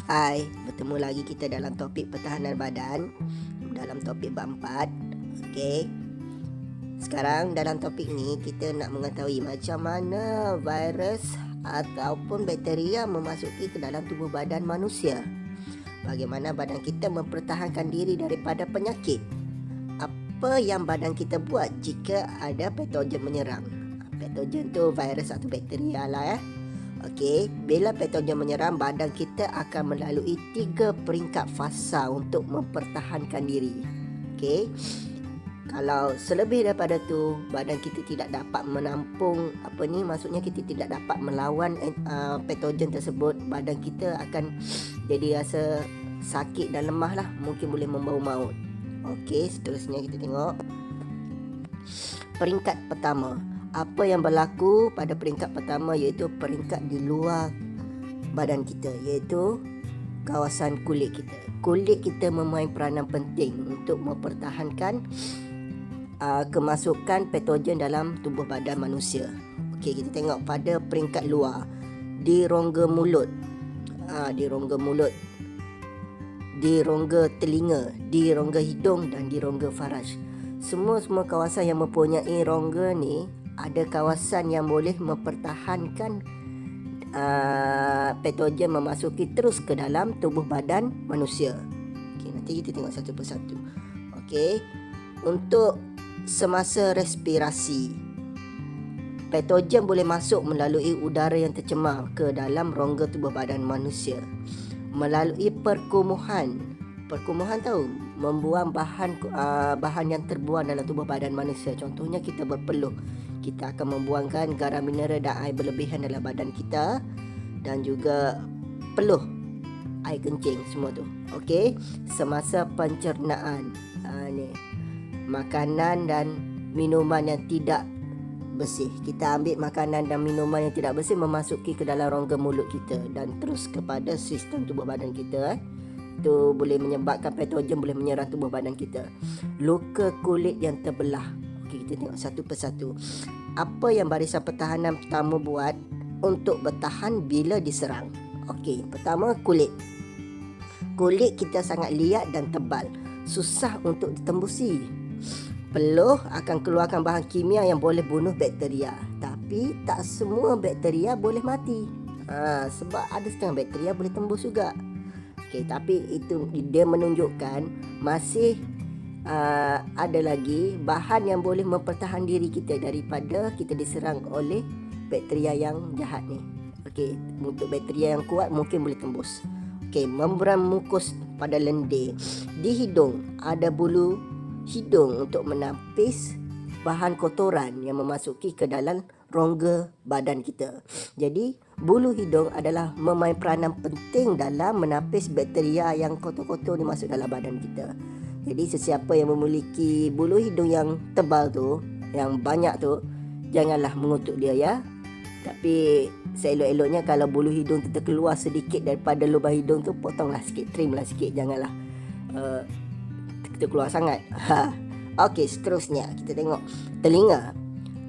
Hai, bertemu lagi kita dalam topik pertahanan badan, dalam topik bab 4. Okey. Sekarang dalam topik ni kita nak mengetahui macam mana virus ataupun bakteria memasuki ke dalam tubuh badan manusia. Bagaimana badan kita mempertahankan diri daripada penyakit. Apa yang badan kita buat jika ada patogen menyerang. Patogen tu virus atau bakteria lah. Okey, bila patogen menyerang, badan kita akan melalui 3 peringkat fasa untuk mempertahankan diri. Okey. Kalau selebih daripada tu, badan kita tidak dapat menampung maksudnya kita tidak dapat melawan patogen tersebut, badan kita akan jadi rasa sakit dan lemah lah, mungkin boleh membawa maut. Okey, seterusnya kita tengok peringkat pertama. Apa yang berlaku pada peringkat pertama iaitu peringkat di luar badan kita, iaitu kawasan kulit kita. Kulit kita memain peranan penting untuk mempertahankan kemasukan patogen dalam tubuh badan manusia. Okey, kita tengok pada peringkat luar, di rongga mulut, di rongga mulut, di rongga telinga, di rongga hidung dan di rongga faraj. Semua kawasan yang mempunyai rongga ni ada kawasan yang boleh mempertahankan patogen memasuki terus ke dalam tubuh badan manusia. Okey, nanti kita tengok satu persatu. Okey, untuk semasa respirasi, patogen boleh masuk melalui udara yang tercemar ke dalam rongga tubuh badan manusia. Melalui perkumuhan tahu, membuang bahan yang terbuang dalam tubuh badan manusia. Contohnya kita berpeluh, kita akan membuangkan garam mineral dan air berlebihan dalam badan kita, dan juga peluh, air kencing, semua tu. Okey, semasa pencernaan, ni makanan dan minuman yang tidak bersih, kita ambil makanan dan minuman yang tidak bersih memasuki ke dalam rongga mulut kita dan terus kepada sistem tubuh badan kita. Itu boleh menyebabkan patogen boleh menyerang tubuh badan kita. Luka kulit yang terbelah. Okey, kita tengok satu persatu. Apa yang barisan pertahanan pertama buat untuk bertahan bila diserang? Okey, pertama kulit. Kulit kita sangat liat dan tebal, susah untuk ditembusi. Peluh akan keluarkan bahan kimia yang boleh bunuh bakteria, tapi tak semua bakteria boleh mati. Sebab ada setengah bakteria boleh tembus juga. Okey, tapi itu dia menunjukkan masih ada lagi bahan yang boleh mempertahan diri kita daripada kita diserang oleh bakteria yang jahat ni. Okey, untuk bakteria yang kuat mungkin boleh tembus. Okey, membran mukus pada lendir. Di hidung ada bulu hidung untuk menapis bahan kotoran yang memasuki ke dalam rongga badan kita. Jadi bulu hidung adalah memain peranan penting dalam menapis bakteria yang kotor-kotor ni masuk dalam badan kita. Jadi sesiapa yang memiliki bulu hidung yang tebal tu, yang banyak tu, janganlah mengutuk dia ya. Tapi seelok-eloknya kalau bulu hidung tu terkeluar sedikit daripada lubang hidung tu, potonglah sikit, trimlah sikit, janganlah terkeluar sangat. Okey, seterusnya kita tengok telinga.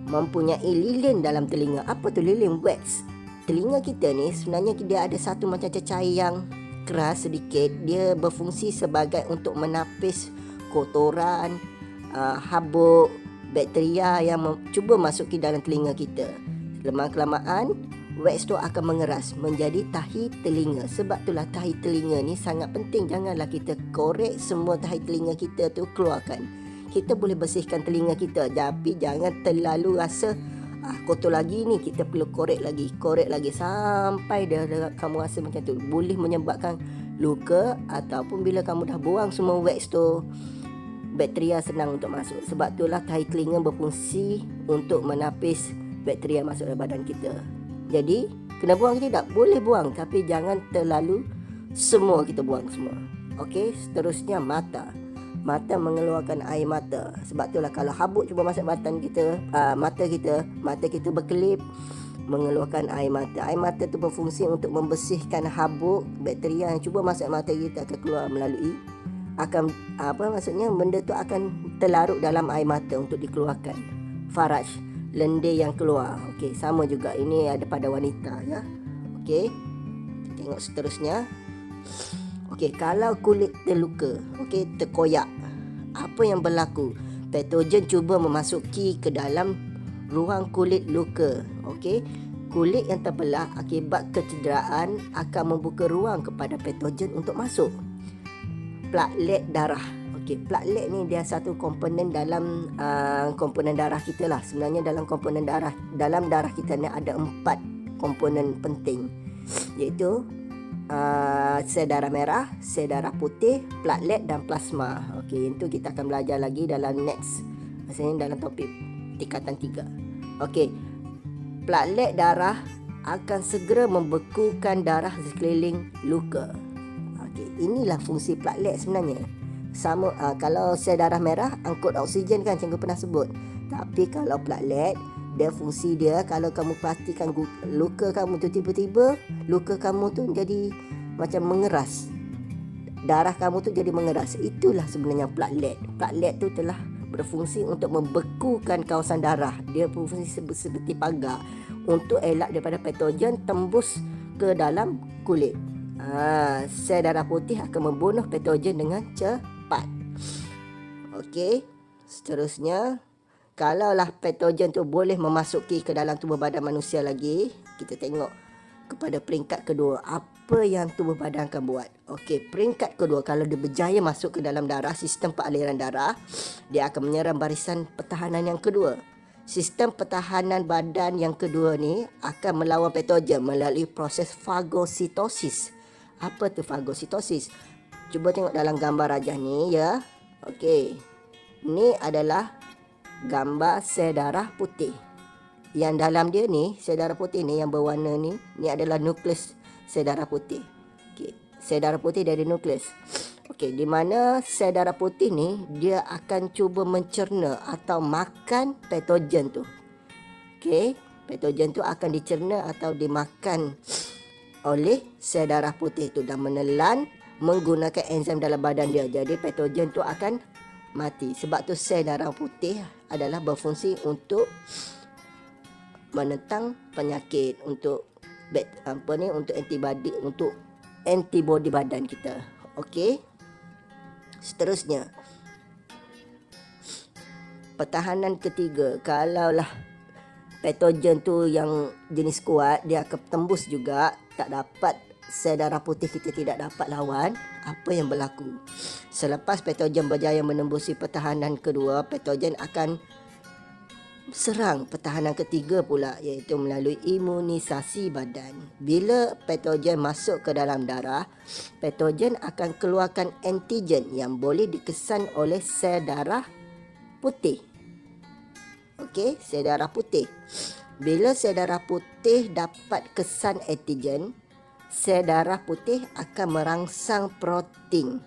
Mempunyai lilin dalam telinga. Apa tu lilin? Wax. Telinga kita ni sebenarnya dia ada satu macam cecair yang keras sedikit. Dia berfungsi sebagai untuk menapis kotoran, habuk, bakteria yang cuba masuk ke dalam telinga kita. Lama-kelamaan wax tu akan mengeras menjadi tahi telinga. Sebab itulah tahi telinga ni sangat penting. Janganlah kita korek semua tahi telinga kita tu, keluarkan. Kita boleh bersihkan telinga kita, tapi jangan terlalu rasa kotor lagi ni, kita perlu korek lagi sampai kamu rasa macam tu. Boleh menyebabkan luka, ataupun bila kamu dah buang semua wax tu, bakteria senang untuk masuk. Sebab itulah tahi telinga berfungsi untuk menapis bakteria masuk dalam badan kita. Jadi kena buang ke tidak? Boleh buang, tapi jangan terlalu semua kita buang semua. Okey, seterusnya mata. Mata mengeluarkan air mata. Sebab itulah kalau habuk cuba masuk mata kita berkelip, mengeluarkan air mata. Air mata tu berfungsi untuk membersihkan habuk bakteria yang cuba masuk mata kita, akan keluar melalui benda tu akan terlarut dalam air mata untuk dikeluarkan. Faraj, lendir yang keluar. Okey, sama juga ini ada pada wanita ya. Okey, tengok seterusnya. Okey, kalau kulit terluka, okey, terkoyak, apa yang berlaku? Patogen cuba memasuki ke dalam ruang kulit luka. Okey, kulit yang terbelah akibat kecederaan akan membuka ruang kepada patogen untuk masuk. Platelet darah. Okey, platelet ni dia satu komponen dalam komponen darah kita lah. Sebenarnya dalam darah kita ni ada 4 komponen penting, iaitu sel darah merah, sel darah putih, platelet dan plasma. Okey, itu kita akan belajar lagi dalam next, maksudnya dalam topik tingkatan 3. Okey, platelet darah akan segera membekukan darah sekeliling luka. Okey, inilah fungsi platelet sebenarnya. Sama kalau sel darah merah angkut oksigen kan, cikgu pernah sebut. Tapi kalau platelet, dia fungsi dia, kalau kamu perhatikan luka kamu tu, tiba-tiba luka kamu tu jadi macam mengeras, darah kamu tu jadi mengeras. Itulah sebenarnya platelet. Platelet tu telah berfungsi untuk membekukan kawasan darah. Dia berfungsi seperti pagar untuk elak daripada patogen tembus ke dalam kulit. Sel darah putih akan membunuh patogen dengan cepat. Okey, seterusnya, kalaulah patogen tu boleh memasuki ke dalam tubuh badan manusia lagi, kita tengok kepada peringkat kedua, apa yang tubuh badan akan buat. Okey, peringkat kedua, kalau dia berjaya masuk ke dalam darah, sistem peraliran darah, dia akan menyerang barisan pertahanan yang kedua. Sistem pertahanan badan yang kedua ni akan melawan patogen melalui proses fagositosis. Apa tu fagositosis? Cuba tengok dalam gambar rajah ni ya. Okey, ni adalah gambar sel darah putih. Yang dalam dia ni, sel darah putih ni yang berwarna ni adalah nukleus sel darah putih. Okey, sel darah putih dari nukleus. Okey, di mana sel darah putih ni dia akan cuba mencerna atau makan patogen tu. Okey, patogen tu akan dicerna atau dimakan oleh sel darah putih tu dan menelan menggunakan enzim dalam badan dia. Jadi patogen tu akan mati. Sebab tu sel darah putih adalah berfungsi untuk menentang penyakit, untuk untuk antibody badan kita. Okey. Seterusnya, pertahanan ketiga, kalaulah patogen tu yang jenis kuat, dia akan tembus juga, tak dapat, sel darah putih kita tidak dapat lawan. Apa yang berlaku? Selepas patogen berjaya menembusi pertahanan kedua, patogen akan serang pertahanan ketiga pula, iaitu melalui imunisasi badan. Bila patogen masuk ke dalam darah, patogen akan keluarkan antigen yang boleh dikesan oleh sel darah putih. Okey, sel darah putih. Bila sel darah putih dapat kesan antigen, sel darah putih akan merangsang protein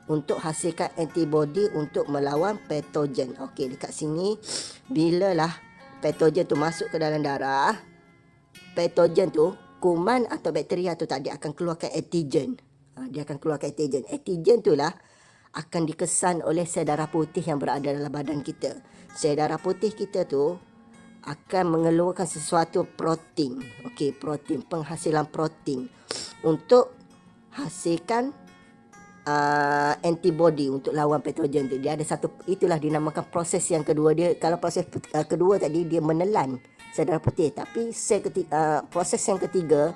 untuk hasilkan antibody untuk melawan patogen. Okey, dekat sini, bilalah patogen tu masuk ke dalam darah, patogen tu, kuman atau bakteria tu tadi akan keluarkan antigen. Dia akan keluarkan antigen. Antigen tu lah akan dikesan oleh sel darah putih yang berada dalam badan kita. Sel darah putih kita tu akan mengeluarkan sesuatu protein. Okey, protein, penghasilan protein untuk hasilkan antibody untuk lawan patogen tu. Dia ada satu, itulah dinamakan proses yang kedua dia. Kalau proses kedua tadi dia menelan sel darah putih, tapi proses yang ketiga,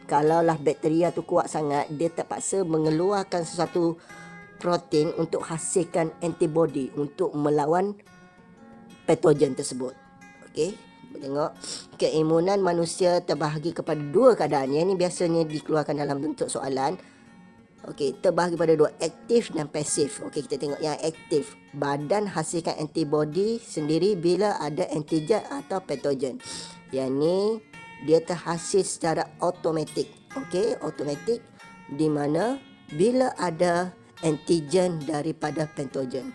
kalaulah bakteria tu kuat sangat, dia terpaksa mengeluarkan sesuatu protein untuk hasilkan antibody untuk melawan patogen tersebut. Okey, tengok, keimunan manusia terbahagi kepada dua keadaan. Yang ini biasanya dikeluarkan dalam bentuk soalan. Okey, terbahagi pada dua, aktif dan pasif. Okey, kita tengok yang aktif. Badan hasilkan antibody sendiri bila ada antigen atau patogen. Yang ni dia terhasil secara automatik. Okey, automatik, di mana bila ada antigen daripada patogen.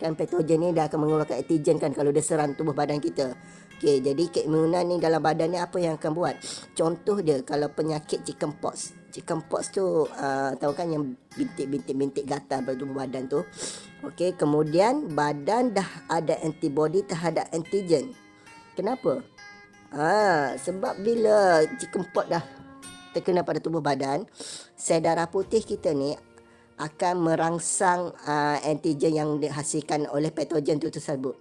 Kan patogen ni dia akan mengeluarkan antigen kan kalau dia serang tubuh badan kita. Okey, jadi keimunan ni dalam badan ni apa yang akan buat? Contoh dia, kalau penyakit chickenpox. Chickenpox tu tahu kan yang bintik-bintik gatal pada tubuh badan tu. Okey, kemudian badan dah ada antibody terhadap antigen. Kenapa? Sebab bila chickenpox dah terkena pada tubuh badan, sel darah putih kita ni akan merangsang antigen yang dihasilkan oleh patogen itu tersebut.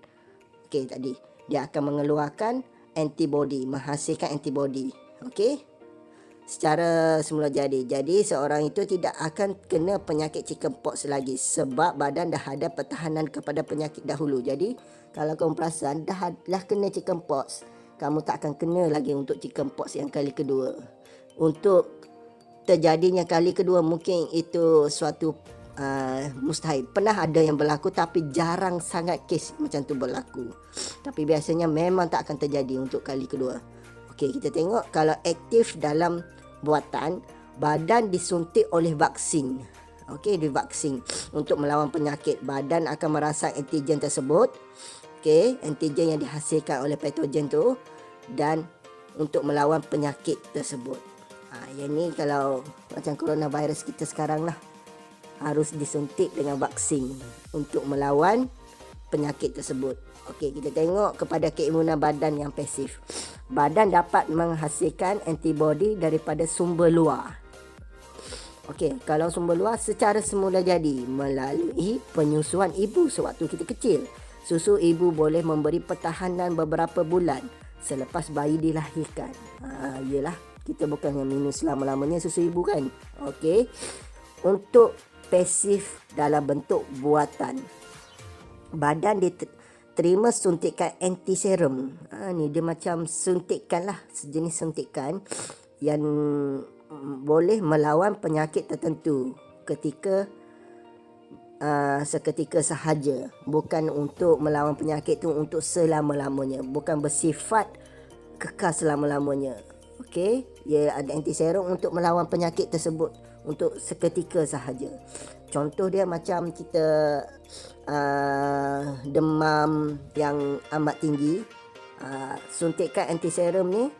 Okey, tadi dia akan mengeluarkan antibody, menghasilkan antibody. Okey, secara semula jadi. Jadi seorang itu tidak akan kena penyakit chickenpox lagi sebab badan dah ada pertahanan kepada penyakit dahulu. Jadi kalau kamu perasan dah kena chickenpox, kamu tak akan kena lagi untuk chickenpox yang kali kedua. Untuk terjadinya kali kedua mungkin itu suatu mustahil. Pernah ada yang berlaku tapi jarang sangat kes macam tu berlaku. Tapi biasanya memang tak akan terjadi untuk kali kedua. Okey, kita tengok kalau aktif dalam buatan, badan disuntik oleh vaksin. Okey, divaksin untuk melawan penyakit. Badan akan merangsang antigen tersebut. Okey, antigen yang dihasilkan oleh patogen tu dan untuk melawan penyakit tersebut. Yang ni kalau macam coronavirus kita sekarang lah, harus disuntik dengan vaksin untuk melawan penyakit tersebut. Okey, kita tengok kepada keimunan badan yang pasif. Badan dapat menghasilkan antibody daripada sumber luar. Okey, kalau sumber luar secara semula jadi melalui penyusuan ibu sewaktu kita kecil. Susu ibu boleh memberi pertahanan beberapa bulan selepas bayi dilahirkan. Yelah, kita bukan yang minum selama-lamanya susu ibu kan. Okey, untuk pasif dalam bentuk buatan, badan diterima suntikan antiserum. Ni dia macam suntikan lah, sejenis suntikan yang boleh melawan penyakit tertentu seketika sahaja. Bukan untuk melawan penyakit tu untuk selama-lamanya, bukan bersifat kekal selama-lamanya. Okey, ia ada antiserum untuk melawan penyakit tersebut untuk seketika sahaja. Contoh dia macam kita demam yang amat tinggi, suntikkan antiserum ni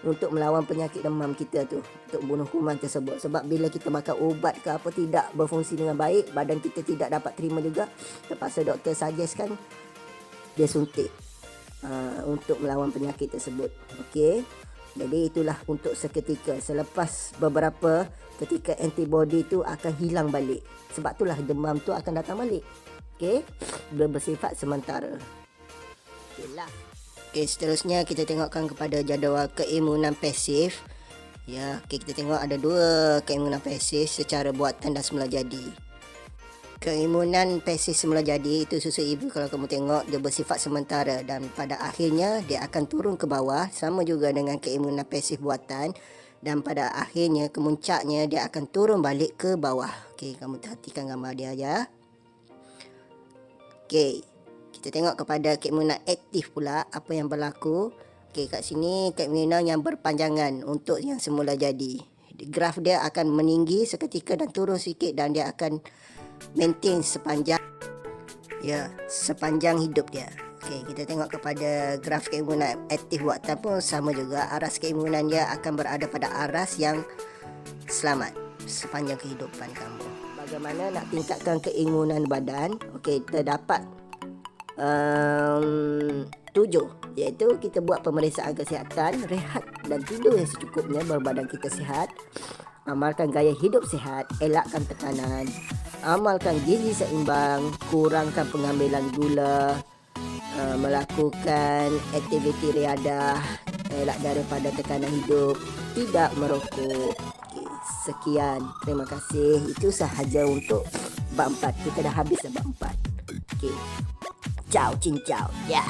untuk melawan penyakit demam kita tu, untuk bunuh kuman tersebut. Sebab bila kita makan ubat ke apa tidak berfungsi dengan baik, badan kita tidak dapat terima juga, terpaksa doktor suggestkan dia suntik untuk melawan penyakit tersebut. Okey, jadi itulah untuk seketika. Selepas beberapa ketika antibody tu akan hilang balik. Sebab itulah demam tu akan datang balik. Okey, bersifat sementara. Okeylah. Okey, seterusnya kita tengokkan kepada jadual keimunan pasif. Ya, okey, kita tengok ada dua keimunan pasif secara buatan dan semula jadi. Keimunan pasif semula jadi itu susu ibu, kalau kamu tengok dia bersifat sementara dan pada akhirnya dia akan turun ke bawah, sama juga dengan keimunan pasif buatan, dan pada akhirnya kemuncaknya dia akan turun balik ke bawah. Okey, kamu perhatikan gambar dia ya. Okey, kita tengok kepada keimunan aktif pula apa yang berlaku. Okey, kat sini keimunan yang berpanjangan untuk yang semula jadi. Graf dia akan meninggi seketika dan turun sikit dan dia akan maintain sepanjang hidup dia. Okey, kita tengok kepada graf keimunan aktif buatan pun sama juga. Aras keimunan dia akan berada pada aras yang selamat sepanjang kehidupan kamu. Bagaimana nak tingkatkan keimunan badan? Okey, terdapat 7, iaitu kita buat pemeriksaan kesihatan, rehat dan tidur yang secukupnya baru badan kita sihat. Amalkan gaya hidup sihat, elakkan tekanan, amalkan gizi seimbang, kurangkan pengambilan gula, melakukan aktiviti riadah, elak daripada tekanan hidup, tidak merokok. Okay, sekian, terima kasih. Itu sahaja untuk bab 4. Kita dah habis bab 4. Okay, ciao, cincau. Ya.